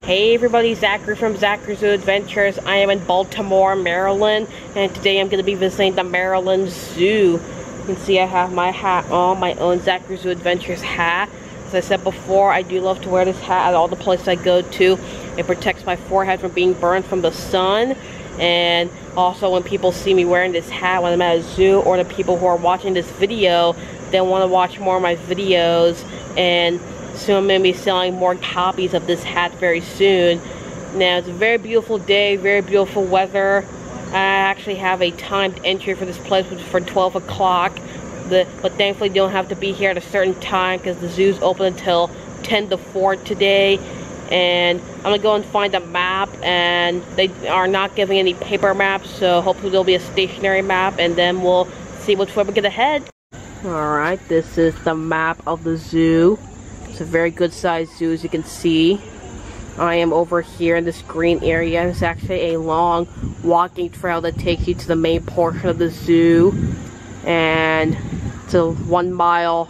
Hey everybody, Zachary from Zachary Zoo Adventures. I am in Baltimore, Maryland, and today I'm going to be visiting the Maryland Zoo. You can see I have my hat on, my own Zachary Zoo Adventures hat. As I said before, I do love to wear this hat at all the places I go to. It protects my forehead from being burned from the sun, and also when people see me wearing this hat when I'm at a zoo, or the people who are watching this video, they want to watch more of my videos, and soon I'm going to be selling more copies of this hat very soon. Now, it's a very beautiful day, very beautiful weather. I actually have a timed entry for this place, which is for 12 o'clock. But thankfully, you don't have to be here at a certain time because the zoo's open until 10 to 4 today. And I'm going to go and find a map, and they are not giving any paper maps, so hopefully there'll be a stationary map, and then we'll see which way we're going to head. Alright, this is the map of the zoo. It's a very good sized zoo, as you can see. I am over here in this green area. It's actually a long walking trail that takes you to the main portion of the zoo. And it's a 1 mile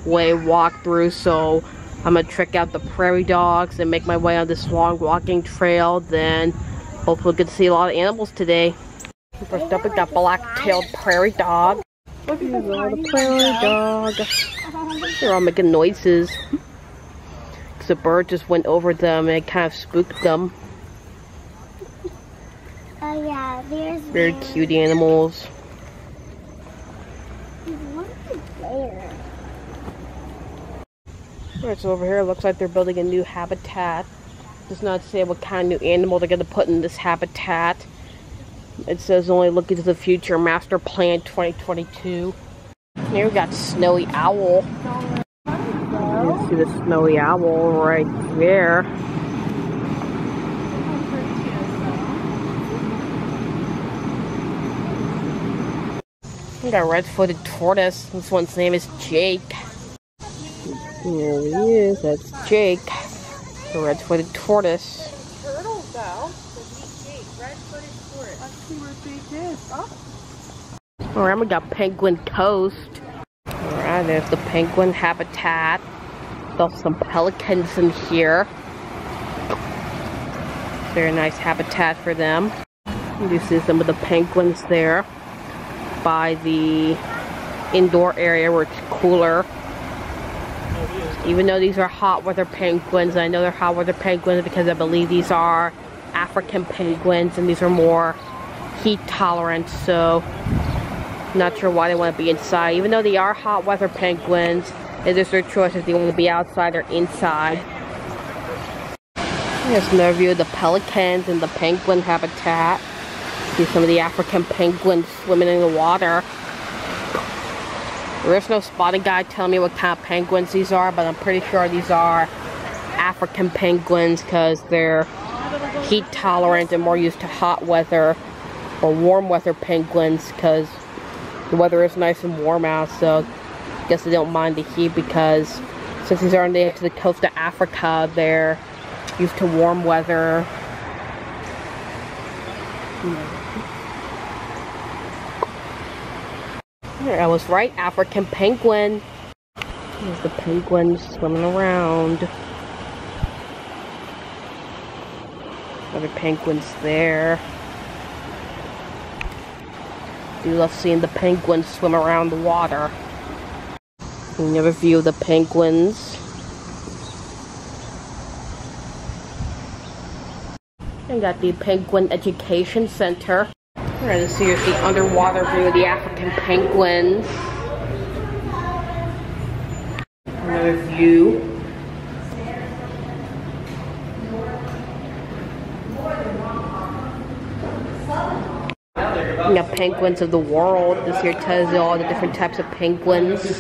way walk through, so I'm gonna check out the prairie dogs and make my way on this long walking trail. Then hopefully we get to see a lot of animals today. First up, we got black-tailed prairie dog. Here's a little prairie dog. They're all making noises. The bird just went over them and it kind of spooked them. Oh yeah, there's very cute animals. Alright, so over here it looks like they're building a new habitat. Does not say what kind of new animal they're going to put in this habitat. It says only looking to the future, master plan 2022. Here we got snowy owl. You see the snowy owl right there. We got a red-footed tortoise. This one's name is Jake. There he is. That's Jake, the red-footed tortoise. Turtles, though. Jake, red-footed tortoise. Let's see where Jake is. Oh. Alright, we got penguin coast. Alright, there's the penguin habitat. There's some pelicans in here. Very nice habitat for them. You see some of the penguins there by the indoor area where it's cooler. Even though these are hot weather penguins, I know they're hot weather penguins because I believe these are African penguins and these are more heat tolerant, so not sure why they want to be inside. Even though they are hot weather penguins, it is their choice if they want to be outside or inside. Here's another view of the pelicans and the penguin habitat. See some of the African penguins swimming in the water. There is no spotting guide telling me what kind of penguins these are, but I'm pretty sure these are African penguins because they're heat tolerant and more used to hot weather or warm weather penguins because the weather is nice and warm out, so I guess they don't mind the heat because since these are native to the coast of Africa, they're used to warm weather. I was right, African penguin. There's the penguins swimming around. Other penguins there. Do love seeing the penguins swim around the water. Another view of the penguins. I got the Penguin Education Center. Alright, so here's the underwater view of the African penguins. Another view. We got penguins of the world. This here tells you all the different types of penguins. I've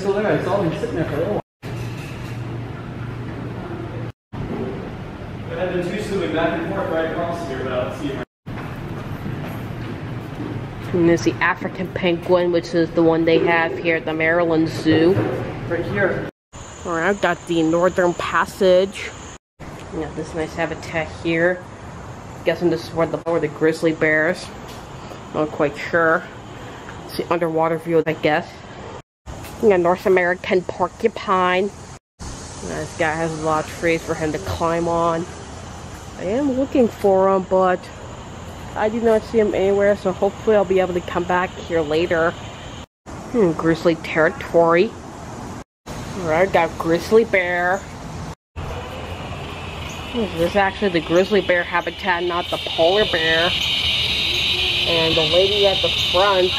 been two swimming back and forth right across here, but I don't see him. And there's the African penguin, which is the one they have here at the Maryland Zoo. Right here. Alright, I've got the Northern Passage. You got this nice habitat here. I'm guessing this is where the grizzly bears. Not quite sure. It's the underwater view, I guess. You got North American porcupine. This guy has a lot of trees for him to climb on. I am looking for them, but I do not see them anywhere, so hopefully I'll be able to come back here later. Grizzly territory. Alright, got grizzly bear. This is actually the grizzly bear habitat, not the polar bear. And the lady at the front,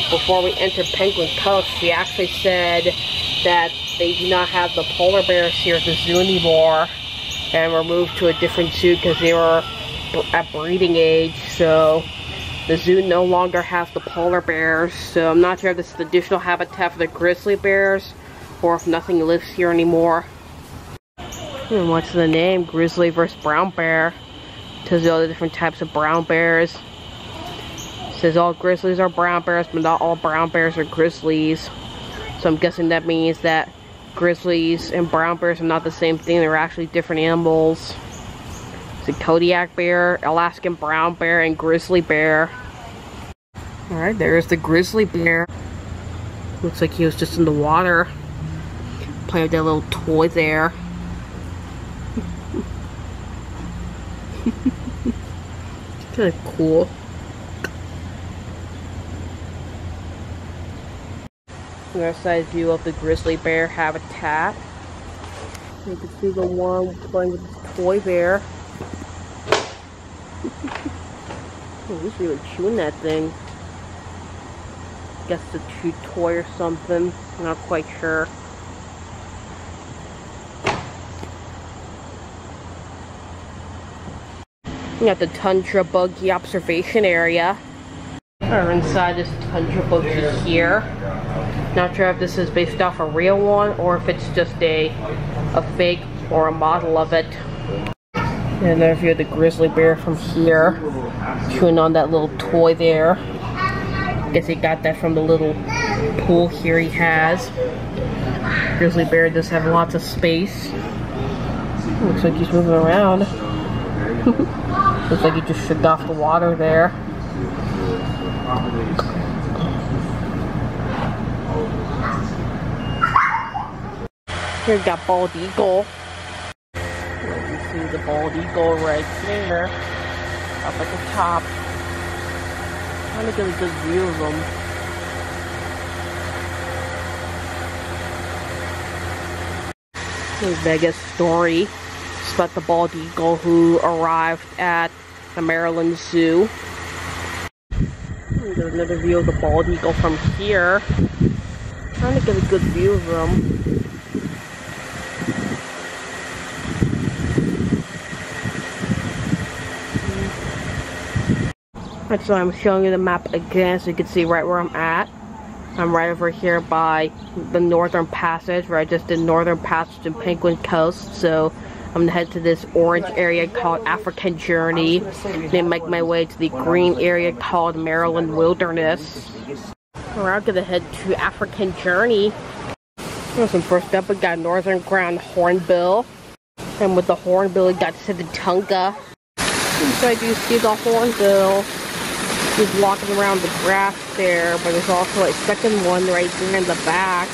before we entered Penguin Cove, she actually said that they do not have the polar bears here at the zoo anymore. And were moved to a different zoo because they were at breeding age. So the zoo no longer has the polar bears. So I'm not sure if this is the additional habitat for the grizzly bears or if nothing lives here anymore. What's the name? Grizzly versus brown bear. Tells you all the different types of brown bears. Says all grizzlies are brown bears, but not all brown bears are grizzlies. So I'm guessing that means that grizzlies and brown bears are not the same thing. They're actually different animals. It's a Kodiak bear, Alaskan brown bear, and grizzly bear. Alright, there's the grizzly bear. Looks like he was just in the water. Playing with that little toy there. It's kind of cool. Another side view of the grizzly bear habitat. You can see the one playing with the toy bear. Oh, he's really chewing that thing. Guess it's a chew toy or something. I'm not quite sure. We got the tundra buggy observation area. We're inside this tundra buggy here. Not sure if this is based off a real one or if it's just a fake or a model of it. And there view of the grizzly bear from here, chewing on that little toy there. Guess he got that from the little pool here he has. Grizzly bear does have lots of space. Looks like he's moving around. Looks like he just shook off the water there. Here we got bald eagle. You can see the bald eagle right there, up at the top. Trying to get a good view of them. Here's Vegas story. It's about the bald eagle who arrived at the Maryland Zoo. There's another view of the bald eagle from here. Trying to get a good view of them. Right, so I'm showing you the map again so you can see right where I'm at. I'm right over here by the Northern Passage, where I just did Northern Passage and Penguin Coast. So I'm gonna head to this orange area called African Journey, then make my way to the green area called Maryland Wilderness. We're gonna head to African Journey. So first up, we got Northern Ground Hornbill, and with the Hornbill, we got Sitatunga. So I do see the Hornbill. He's walking around the grass there, but there's also a second one right there in the back.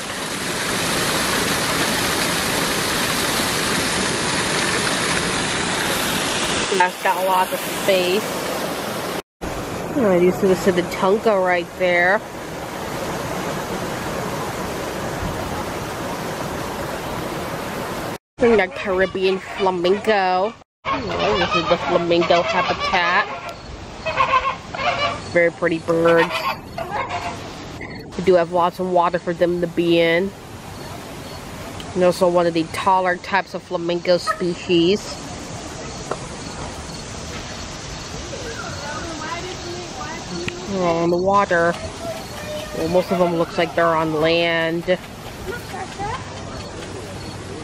That's got lots of space. Oh, you see the Sitatunga right there. And the Caribbean flamingo. Oh, this is the flamingo habitat. Very pretty birds. We do have lots of water for them to be in. And also one of the taller types of flamingo species. On the water. Well, most of them looks like they're on land.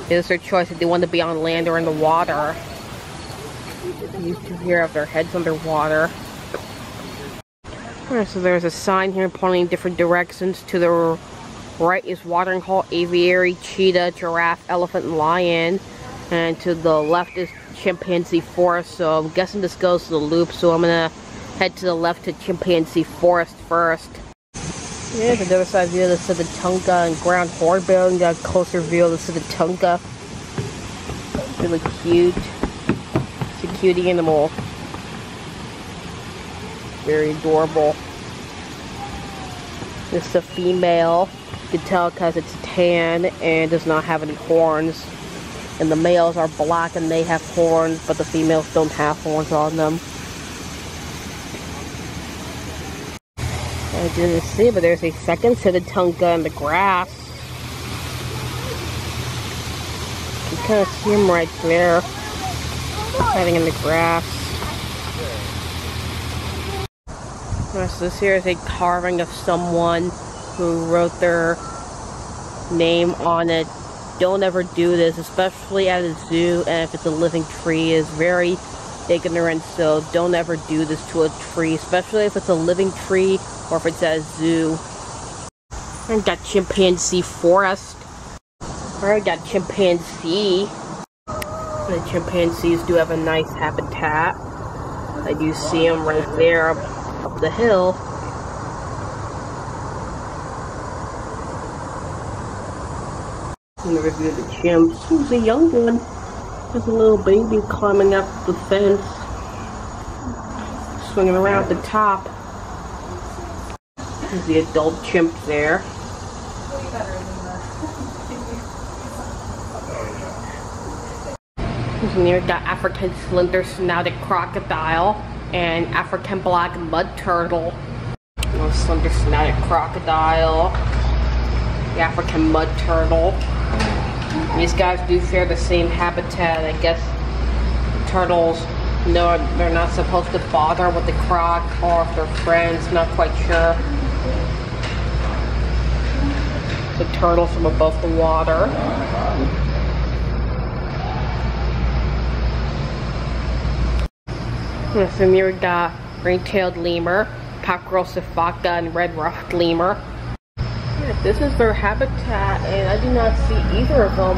It's their choice if they want to be on land or in the water. These two here have their heads underwater. Alright, so there's a sign here pointing in different directions. To the right is watering hole, aviary, cheetah, giraffe, elephant, and lion. And to the left is chimpanzee forest. So I'm guessing this goes to the loop. So I'm gonna head to the left to chimpanzee forest first. Yeah, the other side view of the Sitatunga and ground hornbill. And got a closer view of the Sitatunga. Really cute. So you can cute animal. Very adorable. This is a female. You can tell because it's tan and does not have any horns. And the males are black and they have horns, but the females don't have horns on them. I didn't see, but there's a second set of tunga in the grass. You can kind of see him right there, hiding in the grass. So this here is a carving of someone who wrote their name on it. Don't ever do this, especially at a zoo, and if it's a living tree, it's very ignorant, so don't ever do this to a tree, especially if it's a living tree or if it's at a zoo. I got chimpanzee forest. I got chimpanzee. The chimpanzees do have a nice habitat. I do see them right there up the hill. And there's the chimp. Who's a young one? There's a little baby climbing up the fence, swinging around the top. There's the adult chimp there. And here we got African slender snouted crocodile and African black mud turtle. Slender snouted crocodile, the African mud turtle. These guys do share the same habitat. I guess turtles, no, they're not supposed to bother with the croc, or if they're friends, not quite sure. The turtle from above the water. So here we got ring-tailed lemur, cockerel sifaka, and red-ruffed lemur. Yeah, this is their habitat, and I do not see either of them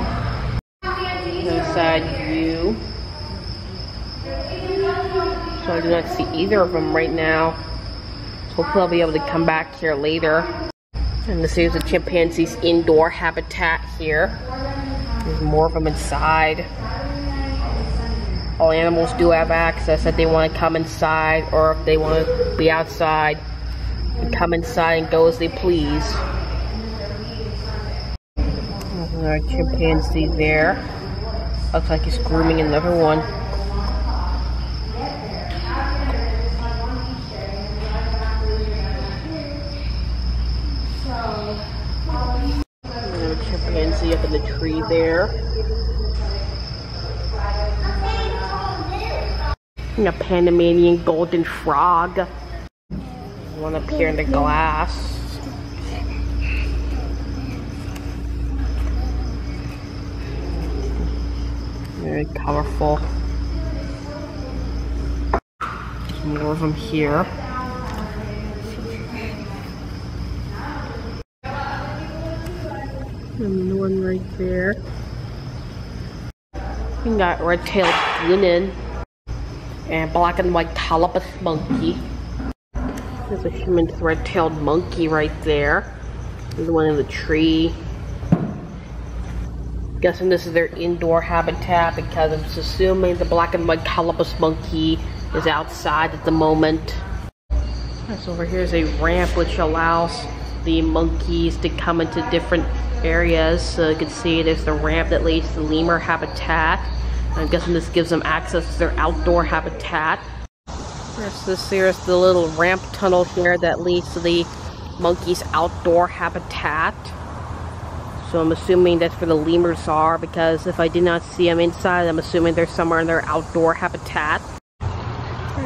inside view. So I do not see either of them right now. So hopefully I'll be able to come back here later. And this is the chimpanzee's indoor habitat here. There's more of them inside. All animals do have access if they want to come inside, or if they want to be outside, come inside and go as they please. There's another chimpanzee there. Looks like he's grooming another one. Another chimpanzee up in the tree there. And a Panamanian golden frog. One up here in the glass. Very colorful. There's more of them here. And one right there. We got red-tailed gunan and black and white colobus monkey. There's a human red-tailed monkey right there. There's one in the tree. Guessing this is their indoor habitat because I'm just assuming the black and white colobus monkey is outside at the moment. So over here is a ramp which allows the monkeys to come into different areas. So you can see there's the ramp that leads to the lemur habitat. I'm guessing this gives them access to their outdoor habitat. Here's the little ramp tunnel here that leads to the monkey's outdoor habitat. So I'm assuming that's where the lemurs are, because if I did not see them inside, I'm assuming they're somewhere in their outdoor habitat.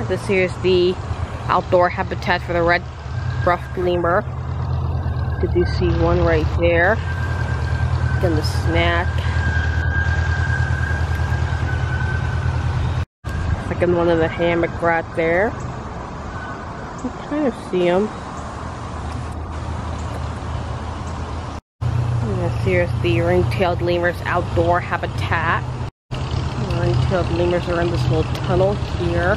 This here is the outdoor habitat for the red-ruffed lemur. Did you see one right there? Then the snack. Second one in the hammock right there. You kind of see them. Here's the ring-tailed lemur's outdoor habitat. The ring-tailed lemurs are in this little tunnel here.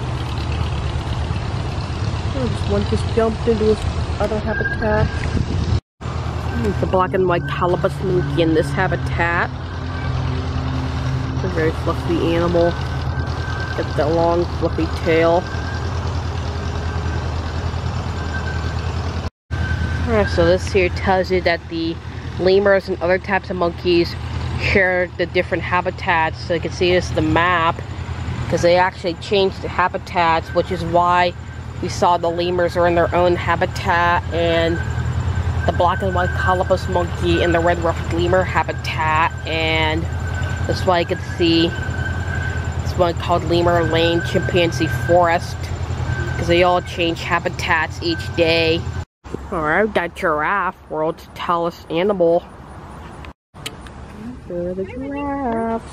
Oh, this one just jumped into his other habitat. There's the black and white colobus monkey in this habitat. It's a very fluffy animal. Got the long fluffy tail. Alright, so this here tells you that the lemurs and other types of monkeys share the different habitats. So you can see this is the map, because they actually changed the habitats, which is why we saw the lemurs are in their own habitat, and the black and white colobus monkey in the red-ruffed lemur habitat. And that's why you can see this one called Lemur Lane Chimpanzee Forest, because they all change habitats each day. Alright, got giraffe, world's tallest animal. There are the giraffes.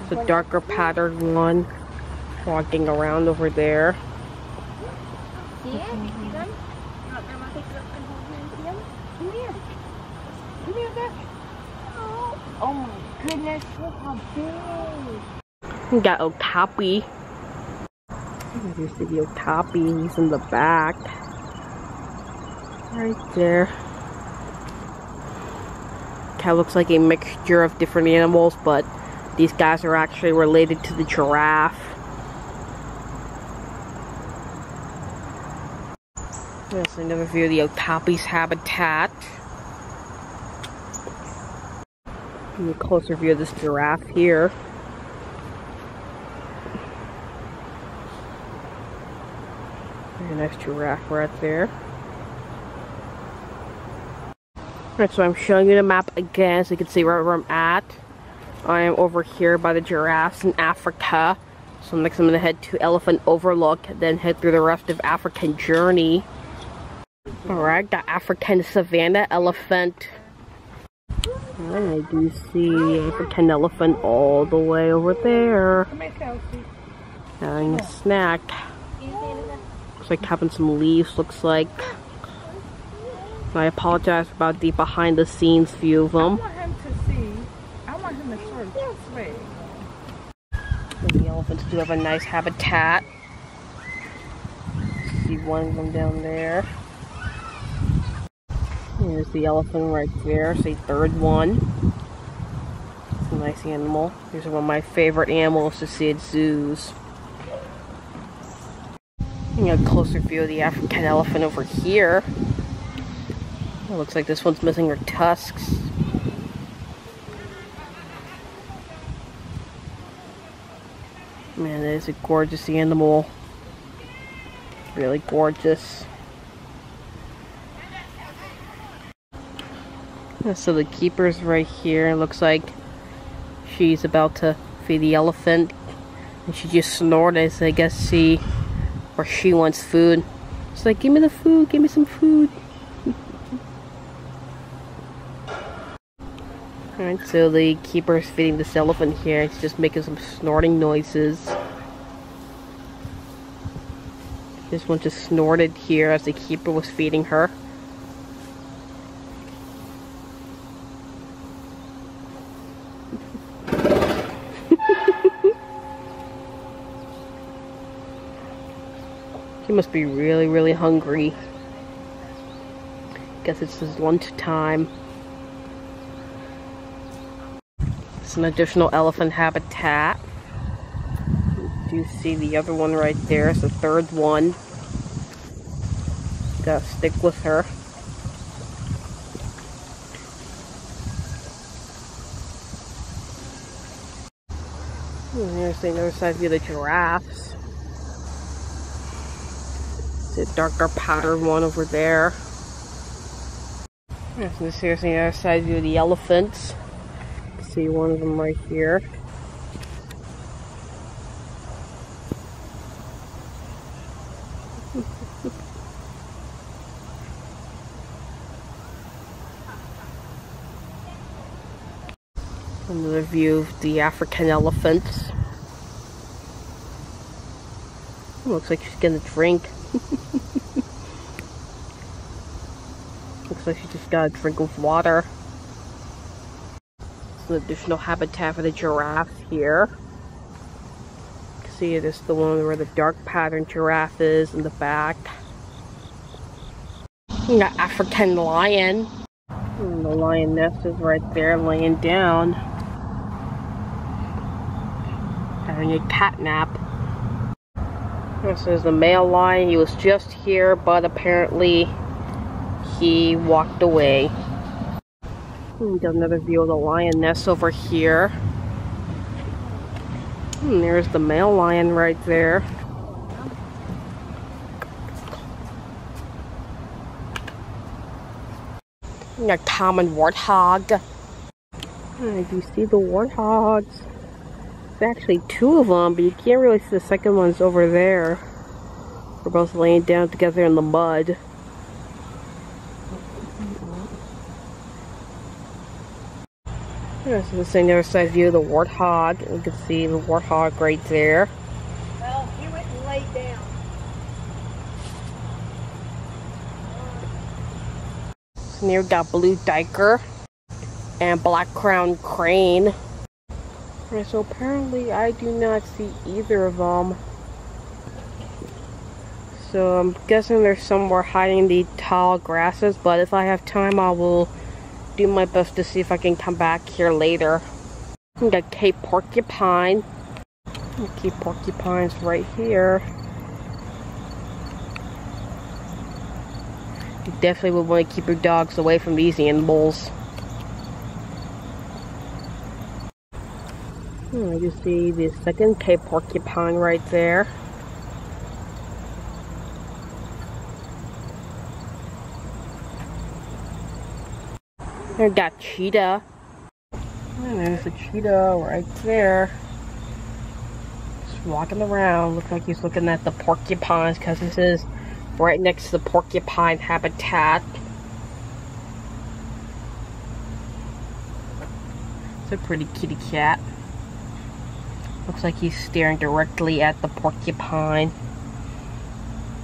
There's a darker patterned one walking around over there. See it? You see them? I'm gonna take it up and hold you and see them. Come here. Come here, Beth. Oh my goodness, look how big. We got Okapi. Here's the Okapi, he's in the back. Right there. Kind of looks like a mixture of different animals, but these guys are actually related to the giraffe. Here's another view of the Okapi's habitat. And a closer view of this giraffe here. Very nice giraffe right there. Alright, so I'm showing you the map again so you can see right where I'm at. I am over here by the giraffes in Africa. So next I'm going to head to Elephant Overlook, then head through the rest of African journey. Alright, got African savanna elephant. And I do see African elephant all the way over there. Having a snack. Looks like having some leaves, looks like. I apologize about the behind the scenes view of them. I want him to sort of this way. The elephants do have a nice habitat. See one of them down there. Here's the elephant right there, it's a third one. It's a nice animal. These are one of my favorite animals to see at zoos. And a closer view of the African elephant over here. It looks like this one's missing her tusks. Man, that is a gorgeous animal. Really gorgeous. So the keeper's right here. It looks like she's about to feed the elephant. And she just snorted, so I guess she wants food. She's like, give me the food, give me some food. Alright, so the keeper's feeding this elephant here. It's just making some snorting noises. This one just snorted here as the keeper was feeding her. She must be really, really hungry. Guess it's his lunch time. It's an additional elephant habitat. You do see the other one right there. It's the third one. Gotta stick with her. And here's the other side view of the giraffes. It's a darker pattern one over there. And here's the other side view of the elephants. See one of them right here. Another view of the African elephants. Looks like she's getting a drink. Looks like she just got a drink of water. Some additional habitat for the giraffe here. You can see this is the one where the dark pattern giraffe is in the back. We got African lion. And the lioness is right there laying down. Had having a cat nap. This is the male lion. He was just here, but apparently he walked away. Got another view of the lioness over here. There's the male lion right there. A common warthog. You see the warthogs. There's actually two of them, but you can't really see the second one's over there. They're both laying down together in the mud. This is the other side view of the warthog. You can see the warthog right there. Well, he went and laid down. Near got blue diker and black crowned crane. And so apparently I do not see either of them. So I'm guessing they're somewhere hiding in the tall grasses, but if I have time I will do my best to see if I can come back here later. We got Cape Porcupine. Cape Porcupine's right here. You definitely would want to keep your dogs away from these animals. You see the second Cape Porcupine right there. We got cheetah. And there's a cheetah right there. Just walking around. Looks like he's looking at the porcupines because this is right next to the porcupine habitat. It's a pretty kitty cat. Looks like he's staring directly at the porcupine.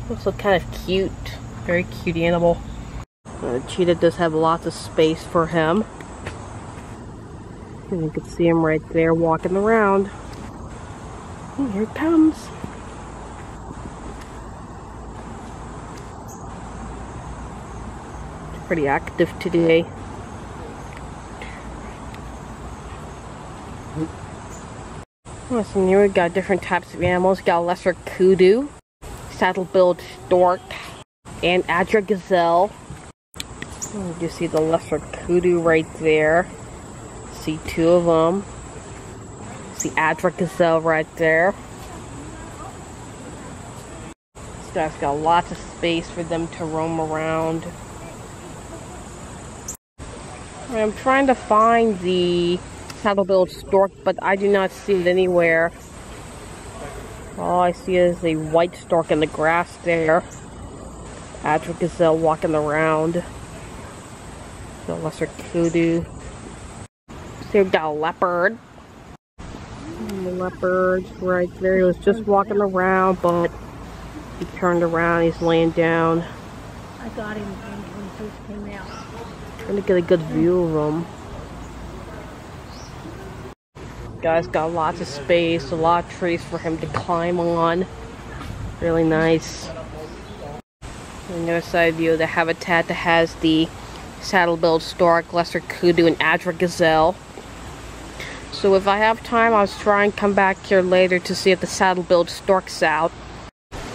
Looks like kind of cute. Very cute animal. The cheetah does have lots of space for him. And you can see him right there walking around. And here it comes. It's pretty active today. So here we got different types of animals. We got lesser kudu, saddle-billed stork, and adra gazelle. You see the lesser kudu right there. See two of them. See adra gazelle right there. This guy's got lots of space for them to roam around. I'm trying to find the saddle-billed stork, but I do not see it anywhere. All I see is a white stork in the grass there. Adra gazelle walking around. The lesser kudu. So we've got a leopard. And the leopard's right there. He was just walking around, but he turned around. He's laying down. I got him when he first came out. Trying to get a good view of him. Guy's got lots of space, a lot of trees for him to climb on. Really nice. On the other side view of the habitat that has the saddle-billed stork, lesser kudu, and adra gazelle. So if I have time, I'll try and come back here later to see if the saddle-billed stork's out.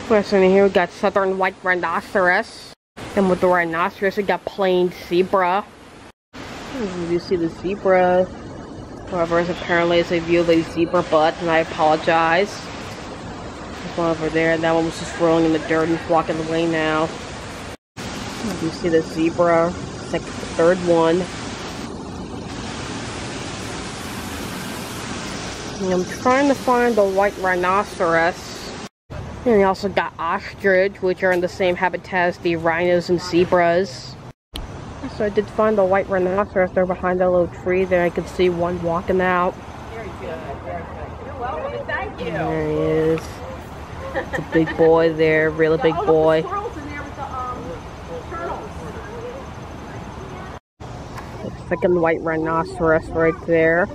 So in here we got southern white rhinoceros. And with the rhinoceros, we got plain zebra. You see the zebra. However, apparently it's a view of a zebra butt, and I apologize. There's one over there, and that one was just rolling in the dirt and walking away now. You see the zebra. It's like the third one. And I'm trying to find the white rhinoceros. And we also got ostrich, which are in the same habitat as the rhinos and zebras. So I did find the white rhinoceros there behind that little tree there. I could see one walking out. Very good, very good. You're welcome, thank you. There he is. It's a big boy there, really big boy. The squirrels in there with the turtles. The second white rhinoceros right there.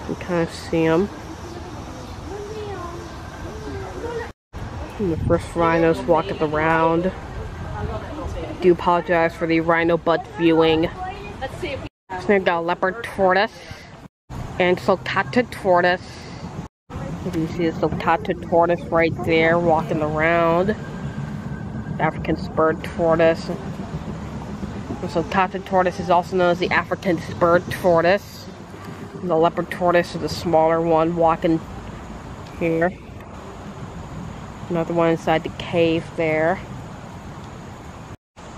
You kind of see him. And the first rhino's walking around. I do apologize for the rhino butt viewing. So we've got a leopard tortoise. And sulcata tortoise. You see the sulcata tortoise right there walking around. African spurred tortoise. The sulcata tortoise is also known as the African spurred tortoise. And the leopard tortoise is the smaller one walking here. Another one inside the cave there.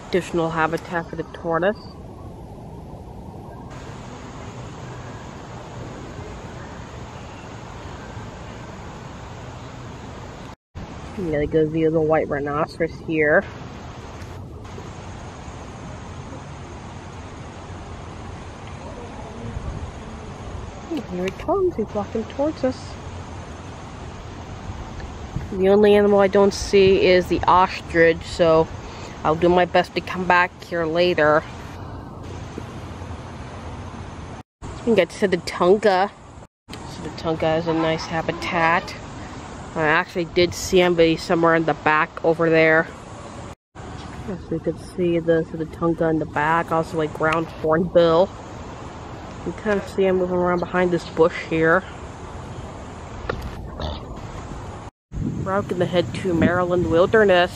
Additional habitat for the tortoise. You get a good view of the white rhinoceros here. Here he comes, he's walking towards us. The only animal I don't see is the ostrich, so I'll do my best to come back here later. You get to the Tunga. So the Tunga has a nice habitat. I actually did see him, but he's somewhere in the back over there. So you can see the Tunga in the back, also like ground hornbill. You can kind of see him moving around behind this bush here. We're going to head to Maryland Wilderness.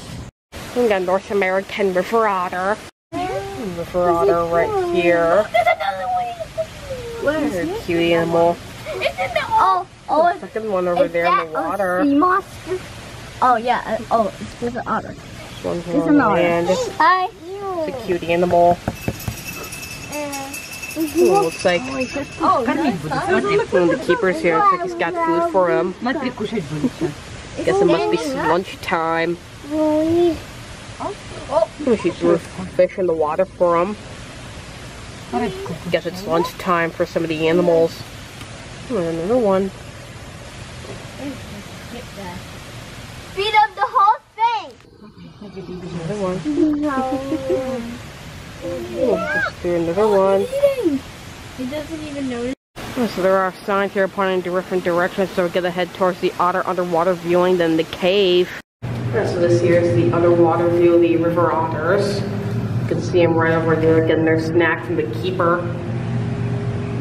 We got North American river otter. River otter right here. Where's a cute animal? Oh, Second one over there in the water. Sea monster? Oh yeah. It's an otter. This one's It's on an otter. land. Hi. It's a cute animal. Ooh, looks like one of the keepers here. Looks like he's got food for him. Guess it must be lunchtime. She threw fish in the water for him. Guess it's lunchtime for some of the animals. Another one. Speed up the whole thing. Another one. Let's do another one. He doesn't even notice. So there are signs here pointing in different directions, so we're gonna head towards the otter underwater viewing, then the cave. So this here is the underwater view of the river otters. You can see them right over there getting their snack from the keeper.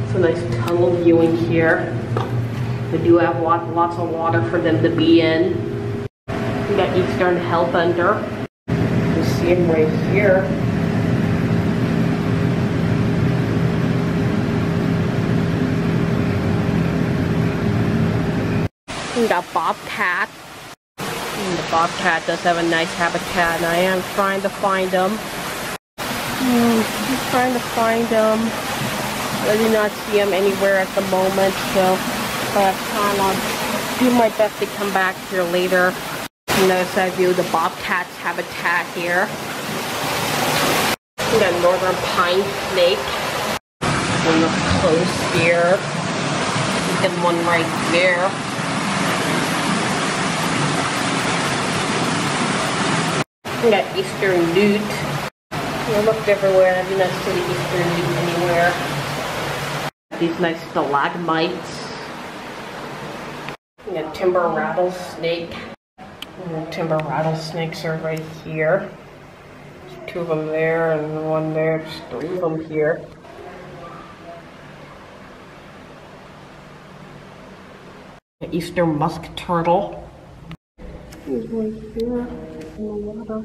It's a nice tunnel viewing here. We do have lots of water for them to be in. We got Eastern Hellbender. You can see him right here. We got Bobcat. And the Bobcat does have a nice habitat, and I am trying to find him. Just trying to find him. I do not see him anywhere at the moment, so if I have time, I'll do my best to come back here later. Another side view of the Bobcat's habitat here. We got northern pine snake. One up close here. And one right there. We got eastern newt. We looked everywhere, and I do not see the eastern newt anywhere. These nice stalagmites. We got timber rattlesnake. And timber rattlesnakes are right here. There's two of them there and one there. There's three of them here. Eastern musk turtle. He's right here in the water.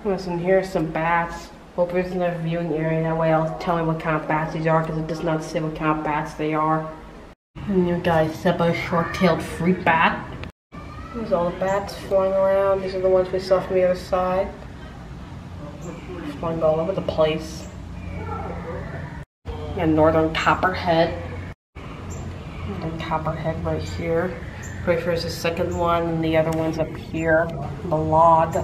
Listen, here's some bats. Hope there's another viewing area. That way I'll tell me what kind of bats these are, because it does not say what kind of bats they are. And you guys, Seba short-tailed fruit bat. There's all the bats flying around. These are the ones we saw from the other side. Flying all over the place. And northern copperhead. Northern copperhead right here. Pretty sure there's a second one, and the other one's up here. The log.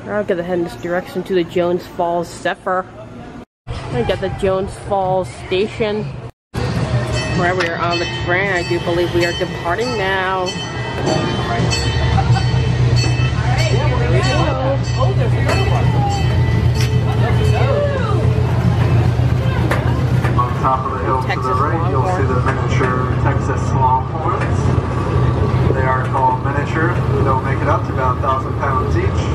I'm gonna head in this direction to the Jones Falls Zephyr. I got the Jones Falls station. Where we are on the train. I do believe we are departing now. Oh, there's another one. On top of the hill to the right, you'll see the miniature Texas longhorns. They are called miniature. They'll make it up to about 1,000 pounds each.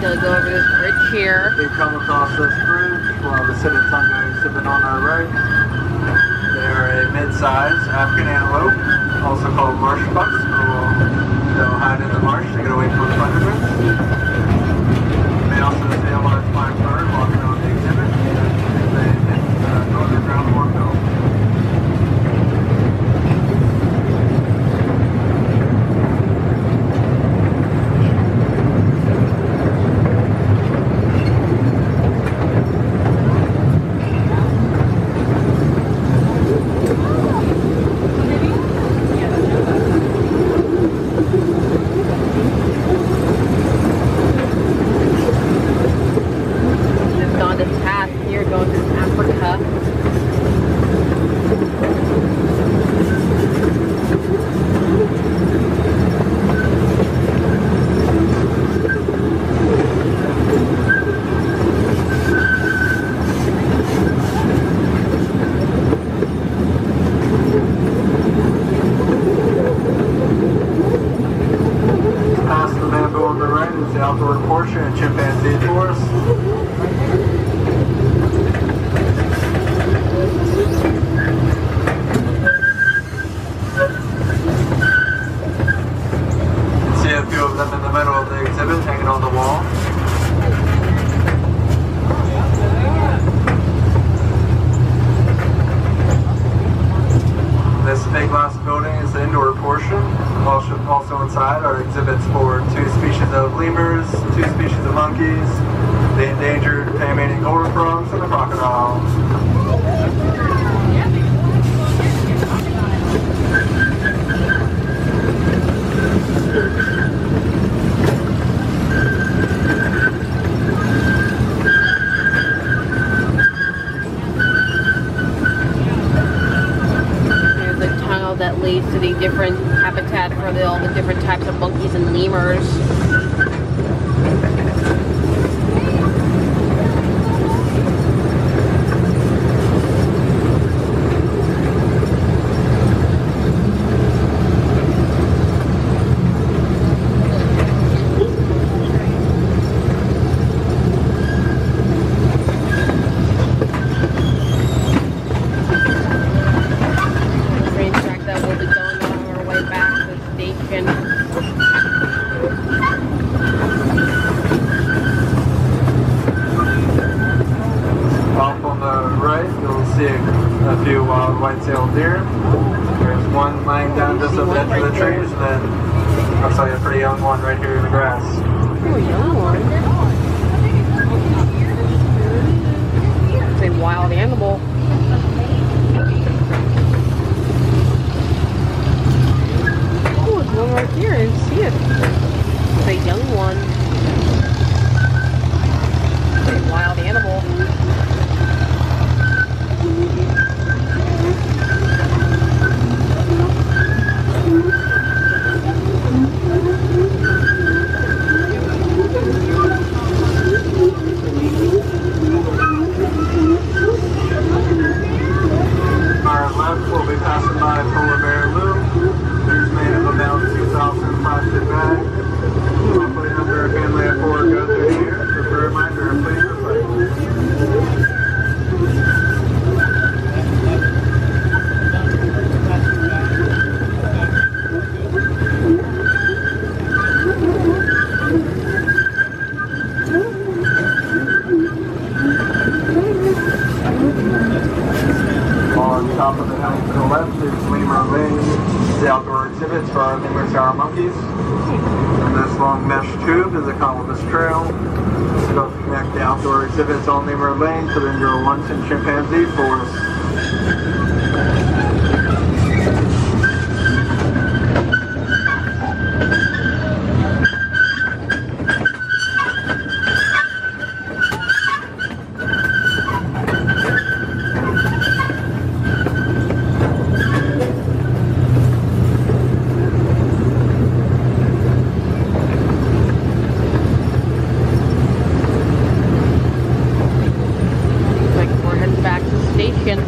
gonna go over this bridge here. We come across this bridge, we'll have the Sittatunga exhibit on our right. They are a mid-sized African antelope, also called marsh bucks, they'll hide in the marsh to get away from predators. You may also see a large black bird walking on the exhibit. They hit northern ground hornbill. The outdoor portion and chimpanzee forest. See a few of them in the middle of the exhibit hanging on the wall. This big glass building is the indoor portion. Also inside are exhibits for 2 species of lemurs, 2 species of monkeys, the endangered Panamanian golden frogs, and the crocodile. That leads to the different habitat for all the different types of monkeys and lemurs. A few wild white-tailed deer. There's one lying down just at the edge of the trees, and then looks like a pretty young one right here in the grass. Oh, young one. It's a wild animal. Oh, there's one right here. I didn't see it. It's a young one. It's a wild animal. Our left will be passing by polar bear loop. He's made of about 2,000 plastic bags. Roughly under a family of 4 go through here. Just a reminder, please recycle. On top of the hill to the left is lemur lane, the outdoor exhibits for our lemur sour monkeys. And this long mesh tube is a Columbus trail. It's about to connect the outdoor exhibits on lemur lane to the indoor luncheon chimpanzee forest. Back to the station.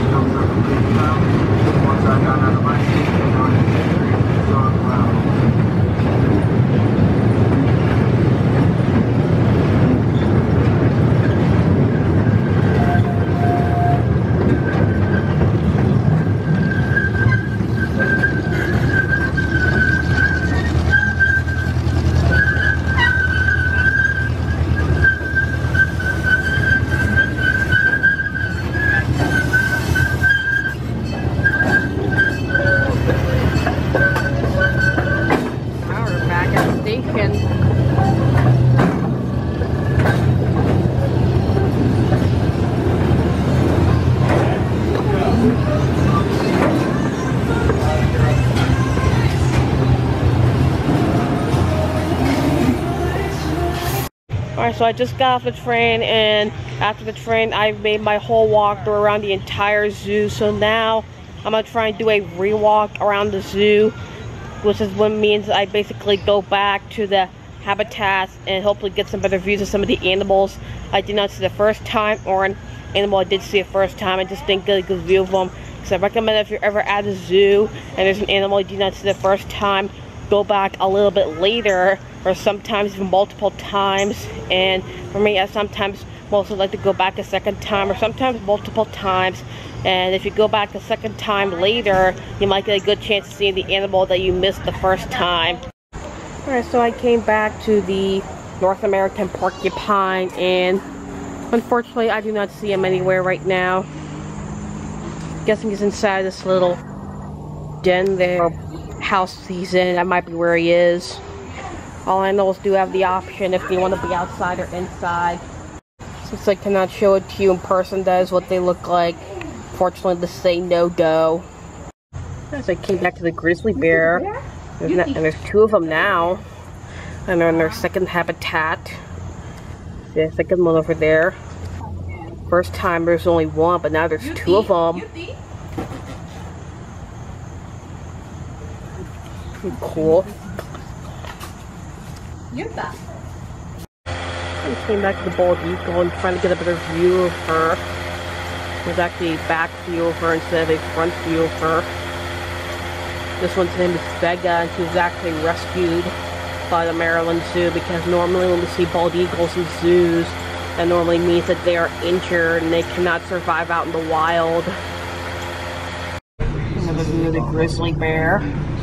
comes up and takes them. Once I got out of my seat, they go ahead and take the dog around. Alright, so I just got off the train, and after the train I made my whole walk through around the entire zoo. So now I'm gonna try and do a re-walk around the zoo, which is what means I basically go back to the habitats and hopefully get some better views of some of the animals I did not see the first time, or an animal I did see the first time. I just didn't get a good view of them. So I recommend if you're ever at a zoo and there's an animal you did not see the first time, go back a little bit later, or sometimes even multiple times. And for me, I sometimes mostly like to go back a second time, or sometimes multiple times. And if you go back a second time later, you might get a good chance of seeing the animal that you missed the first time. Alright, so I came back to the North American porcupine, and unfortunately I do not see him anywhere right now. Guessing he's inside this little den there, house he's in. That might be where he is. All animals do have the option if they want to be outside or inside. Since I cannot show it to you in person, that is what they look like. Fortunately, this is a no-go. As I came back to the grizzly bear, there's two of them now, and they're in their second habitat. The second one over there. First time there's only one, but now there's two of them. Cool. I came back to the bald eagle and trying to get a better view of her. There's actually a back view of her instead of a front view of her. This one's name is Vega, and she was actually rescued by the Maryland Zoo, because normally when we see bald eagles in zoos, that normally means that they are injured and they cannot survive out in the wild. Another view of the grizzly bear.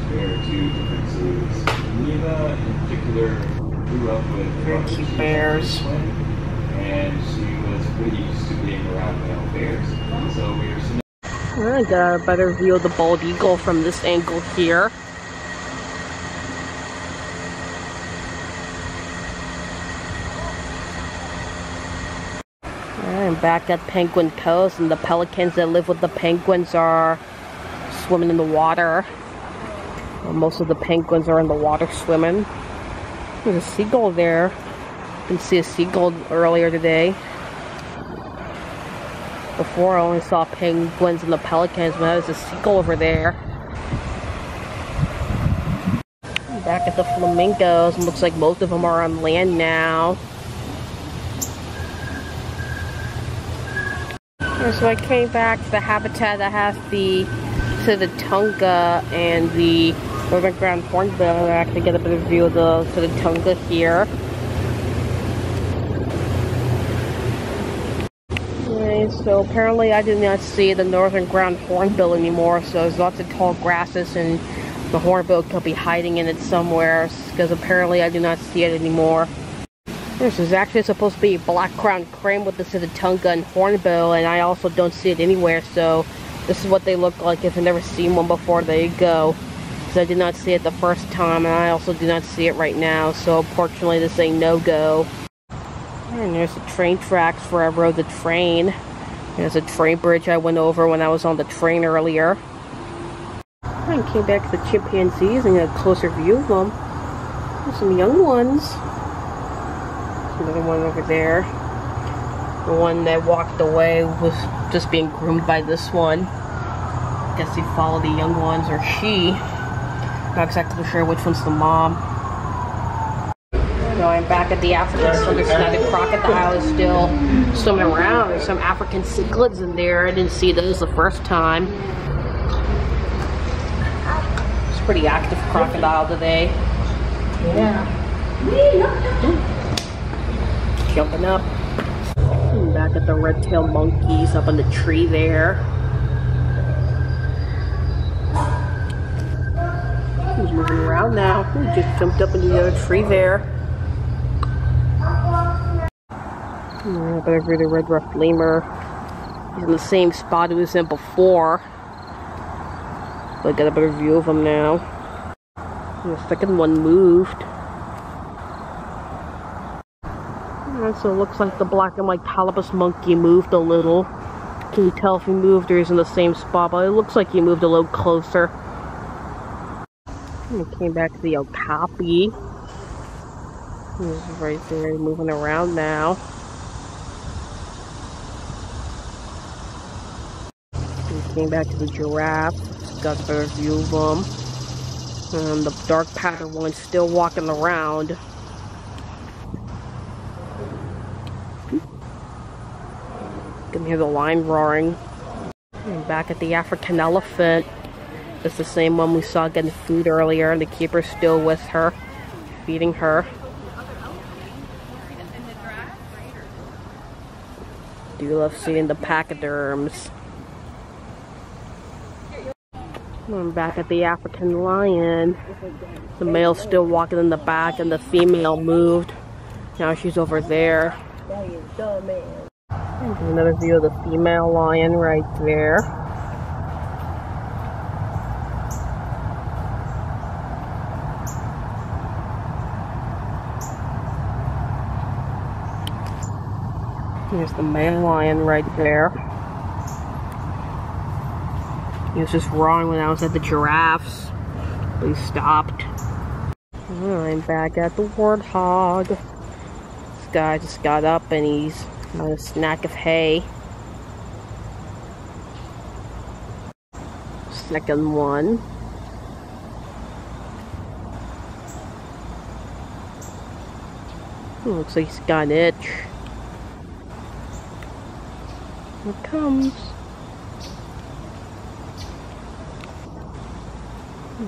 Very cute bears. And she was pretty used to being around male bears. So we were I got a better view of the bald eagle from this angle here. I'm back at Penguin Coast, and the pelicans that live with the penguins are swimming in the water. Well, most of the penguins are in the water swimming. There's a seagull there. I didn't see a seagull earlier today. Before I only saw penguins and the pelicans, but there's a seagull over there. Back at the flamingos, it looks like most of them are on land now. So I came back to the habitat that has the Tunga and the northern ground hornbill. I actually get a better view of the Tunga here. Okay, so apparently I did not see the northern ground hornbill anymore, so there's lots of tall grasses and the hornbill could be hiding in it somewhere, because apparently I do not see it anymore. This is actually supposed to be a black-crowned crane with the Tunga and hornbill, and I also don't see it anywhere, so this is what they look like if you've never seen one before. There you go. Because I did not see it the first time, and I also do not see it right now, so unfortunately this ain't no-go. And there's the train tracks where I rode the train. There's a train bridge I went over when I was on the train earlier. I came back to the chimpanzees and got a closer view of them. There's some young ones. Another one over there. The one that walked away was just being groomed by this one. Guess he followed the young ones, or she. Not exactly sure which one's the mom. And I'm back at the African systematic crocodile is still swimming around. There's some African cichlids in there. I didn't see those the first time. It's a pretty active crocodile today. Yeah. Jumping up. And back at the red-tailed monkeys up on the tree there. He's moving around now. He just jumped up into the other tree there. But over the red-ruffed lemur. He's in the same spot he was in before. So I got a better view of him now. And the second one moved. And so it looks like the black and white Talibus monkey moved a little. Can you tell if he moved or he's in the same spot? But it looks like he moved a little closer. And he came back to the okapi. He's right there moving around now. He came back to the giraffe. Got a better view of him. And the dark pattern one's still walking around. You can hear the lion roaring. And back at the African elephant. It's the same one we saw getting food earlier, and the keeper's still with her, feeding her. Do you love seeing the pachyderms? I'm back at the African lion. The male's still walking in the back, and the female moved. Now she's over there. And another view of the female lion right there. Here's the male lion right there. He was just roaring when I was at the giraffes, but he stopped. I'm back at the warthog. This guy just got up and he's on a snack of hay. Second one. Looks like he's got an itch. Here it comes.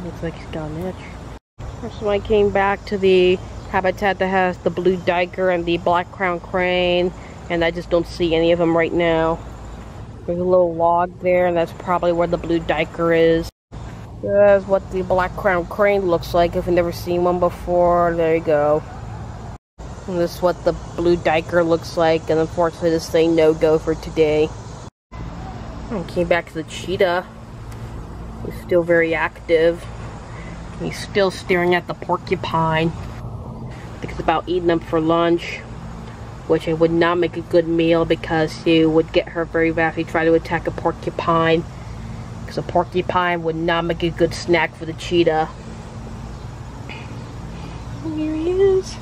Looks like he's got an itch. So I came back to the habitat that has the blue duiker and the black crowned crane, and I just don't see any of them right now. There's a little log there, and that's probably where the blue duiker is. That's what the black crowned crane looks like. If you've never seen one before, there you go. And this is what the blue duiker looks like, and unfortunately this thing no-go for today. I came back to the cheetah. He's still very active. He's still staring at the porcupine. I think it's about eating them for lunch, which it would not make a good meal because he would get hurt very bad if he tried to attack a porcupine. Because a porcupine would not make a good snack for the cheetah. Here he is.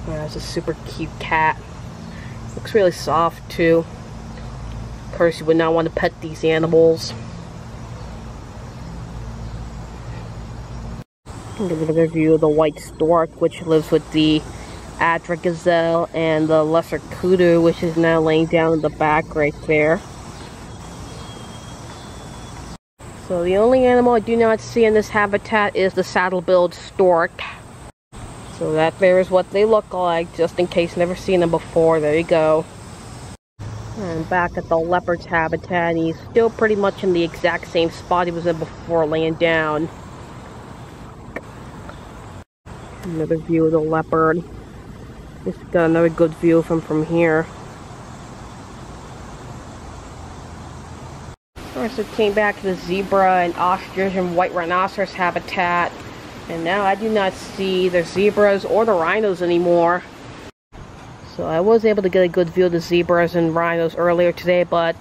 That's a super cute cat. Looks really soft too. Of course, you would not want to pet these animals. I'll give another view of the white stork, which lives with the Adra gazelle, and the lesser kudu, which is now laying down in the back right there. So the only animal I do not see in this habitat is the saddle-billed stork. So that there is what they look like, just in case you've never seen them before. There you go. And back at the leopard's habitat, he's still pretty much in the exact same spot he was in before, laying down. Another view of the leopard. Just got another good view of him from here. Alright, so came back to the zebra and ostrich and white rhinoceros habitat. And now I do not see the zebras or the rhinos anymore. So I was able to get a good view of the zebras and rhinos earlier today, but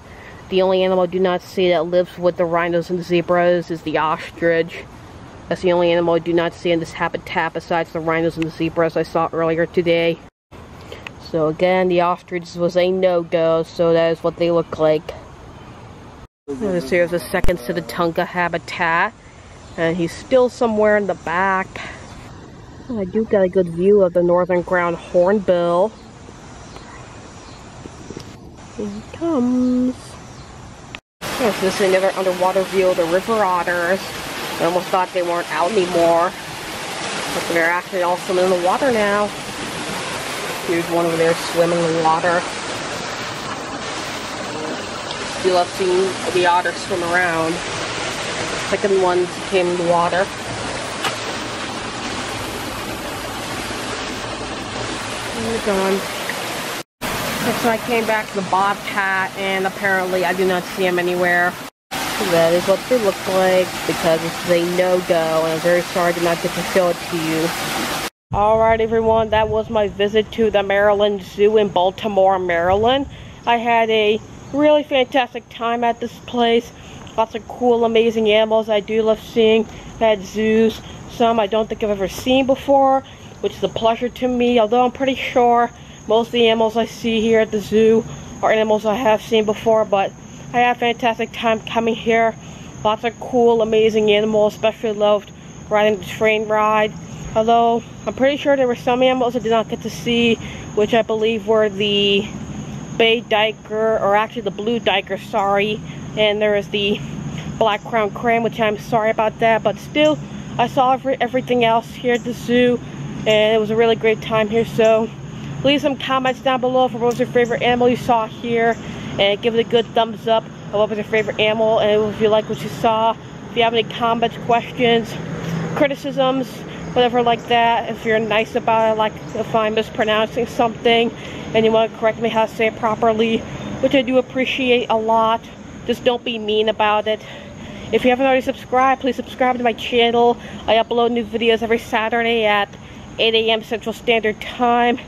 the only animal I do not see that lives with the rhinos and the zebras is the ostrich. That's the only animal I do not see in this habitat besides the rhinos and the zebras I saw earlier today. So again, the ostrich was a no-go, so that is what they look like. This here is a second Sitatunga habitat, and he's still somewhere in the back. I do get a good view of the northern ground hornbill. Here he comes. Yes, this is another underwater view of the river otters. I almost thought they weren't out anymore, but they're actually all swimming in the water now. Here's one over there swimming in the water. You love seeing the otters swim around. Second ones came in the water. And they're gone. So I came back to the bobcat, and apparently I do not see him anywhere. So that is what they look like, because this is a no-go, and I'm very sorry I did not get to show it to you. Alright everyone, that was my visit to the Maryland Zoo in Baltimore, Maryland. I had a really fantastic time at this place. Lots of cool, amazing animals I do love seeing at zoos. Some I don't think I've ever seen before, which is a pleasure to me, although I'm pretty sure most of the animals I see here at the zoo are animals I have seen before, but I had a fantastic time coming here. Lots of cool, amazing animals, especially loved riding the train ride. Although, I'm pretty sure there were some animals I did not get to see, which I believe were the bay diker, or actually the blue diker, sorry. And there is the black crown crane, which I'm sorry about that, but still, I saw everything else here at the zoo, and it was a really great time here. So leave some comments down below for what was your favorite animal you saw here, and give it a good thumbs up of what was your favorite animal, and if you like what you saw. If you have any comments, questions, criticisms, whatever like that, if you're nice about it, like if I'm mispronouncing something and you want to correct me how to say it properly, which I do appreciate a lot, just don't be mean about it. If you haven't already subscribed, please subscribe to my channel. I upload new videos every Saturday at 8 AM Central Standard Time,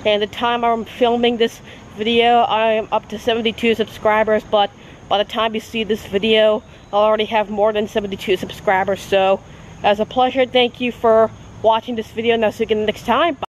and the time I'm filming this video, I am up to 72 subscribers, but by the time you see this video, I'll already have more than 72 subscribers. So, as a pleasure, thank you for watching this video, and I'll see you again next time. Bye.